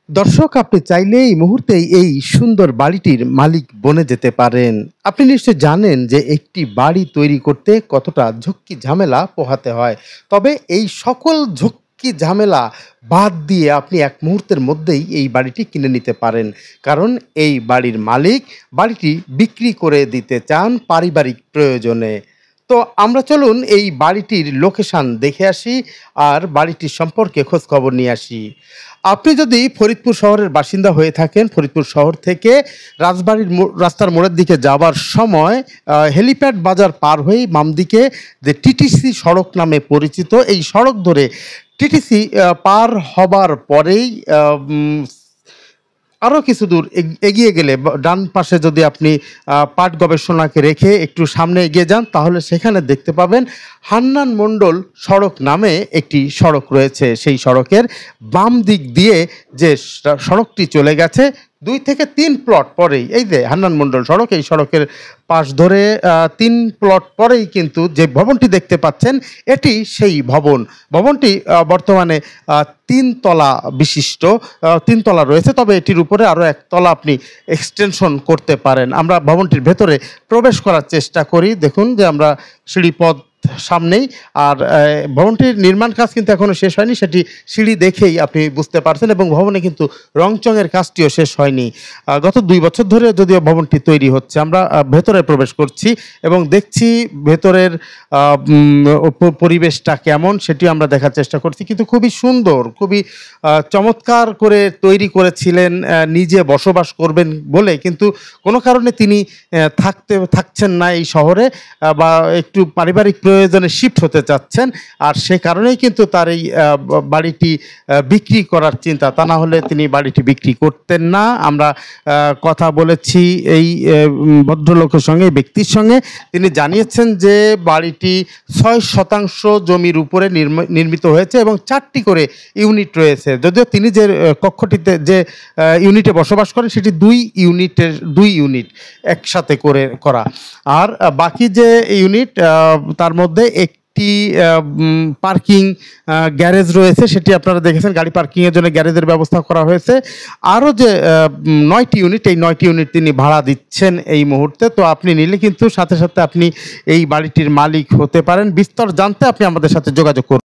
দর্শক, আপনি চাইলে এই মুহূর্তেই এই সুন্দর বাড়িটির মালিক বনে যেতে পারেন। আপনি নিশ্চয়ই জানেন যে একটি বাড়ি তৈরি করতে কতটা ঝক্কি ঝামেলা পোহাতে হয়। তবে এই সকল ঝক্কি ঝামেলা বাদ দিয়ে আপনি এক মুহূর্তের মধ্যেই এই বাড়িটি কিনে নিতে পারেন। কারণ এই বাড়ির মালিক বাড়িটি বিক্রি করে দিতে চান পারিবারিক প্রয়োজনে। তো আমরা চলুন এই বাড়িটির লোকেশন দেখে আসি আর বাড়িটির সম্পর্কে খোঁজখবর নিয়ে আসি। আপনি যদি ফরিদপুর শহরের বাসিন্দা হয়ে থাকেন, ফরিদপুর শহর থেকে রাজবাড়ির রাস্তার মোড়ের দিকে যাবার সময় হেলিপ্যাড বাজার পার হয়েই বাম দিকে যে টিটিসি সড়ক নামে পরিচিত এই সড়ক ধরে টিটিসি পার হবার পরেই আরও কিছু দূর এগিয়ে গেলে ডান পাশে যদি আপনি পাট গবেষণাকে রেখে একটু সামনে এগিয়ে যান, তাহলে সেখানে দেখতে পাবেন হান্নান মণ্ডল সড়ক নামে একটি সড়ক রয়েছে। সেই সড়কের বাম দিক দিয়ে যে সড়কটি চলে গেছে ২ থেকে ৩ প্লট পরেই এই যে হান্নান মণ্ডল সড়ক, এই সড়কের পাশ ধরে ৩ প্লট পরেই কিন্তু যে ভবনটি দেখতে পাচ্ছেন এটি সেই ভবন। ভবনটি বর্তমানে ৩ তলা বিশিষ্ট, ৩ তলা রয়েছে, তবে এটির উপরে আরও ১ তলা আপনি এক্সটেনশন করতে পারেন। আমরা ভবনটির ভেতরে প্রবেশ করার চেষ্টা করি। দেখুন যে আমরা সিঁড়িপথ সামনেই, আর ভবনটির নির্মাণ কাজ কিন্তু এখনো শেষ হয়নি, সেটি সিঁড়ি দেখেই আপনি বুঝতে পারছেন, এবং ভবনে কিন্তু রংচঙের কাজটিও শেষ হয়নি। গত ২ বছর ধরে যদিও ভবনটি তৈরি হচ্ছে। আমরা ভেতরে প্রবেশ করছি এবং দেখছি ভেতরের পরিবেশটা কেমন সেটিও আমরা দেখার চেষ্টা করছি, কিন্তু খুবই সুন্দর, খুবই চমৎকার করে তৈরি করেছিলেন নিজে বসবাস করবেন বলে, কিন্তু কোনো কারণে তিনি থাকছেন না এই শহরে, বা একটু পারিবারিক প্রয়োজনে শিফট হতে চাচ্ছেন, আর সে কারণেই কিন্তু তার এই বাড়িটি বিক্রি করার চিন্তা। তা না হলে তিনি বাড়িটি বিক্রি করতেন না। আমরা কথা বলেছি এই ভদ্রলোকের সঙ্গে, ব্যক্তির সঙ্গে। তিনি জানিয়েছেন যে বাড়িটি ৬% জমির উপরে নির্মিত হয়েছে এবং ৪টি করে ইউনিট রয়েছে। যদিও তিনি যে কক্ষটিতে যে ইউনিটে বসবাস করেন সেটি ২ ইউনিট একসাথে করা, আর বাকি যে ইউনিট তার মধ্যে একটি পার্কিং গ্যারেজ রয়েছে, সেটি আপনারা দেখেছেন, গাড়ি পার্কিংয়ের জন্য গ্যারেজের ব্যবস্থা করা হয়েছে। আরও যে ৯টি ইউনিট, এই ৯টি ইউনিট তিনি ভাড়া দিচ্ছেন এই মুহূর্তে। তো আপনি নিলে কিন্তু সাথে সাথে আপনি এই বাড়িটির মালিক হতে পারেন। বিস্তর জানতে আপনি আমাদের সাথে যোগাযোগ করুন।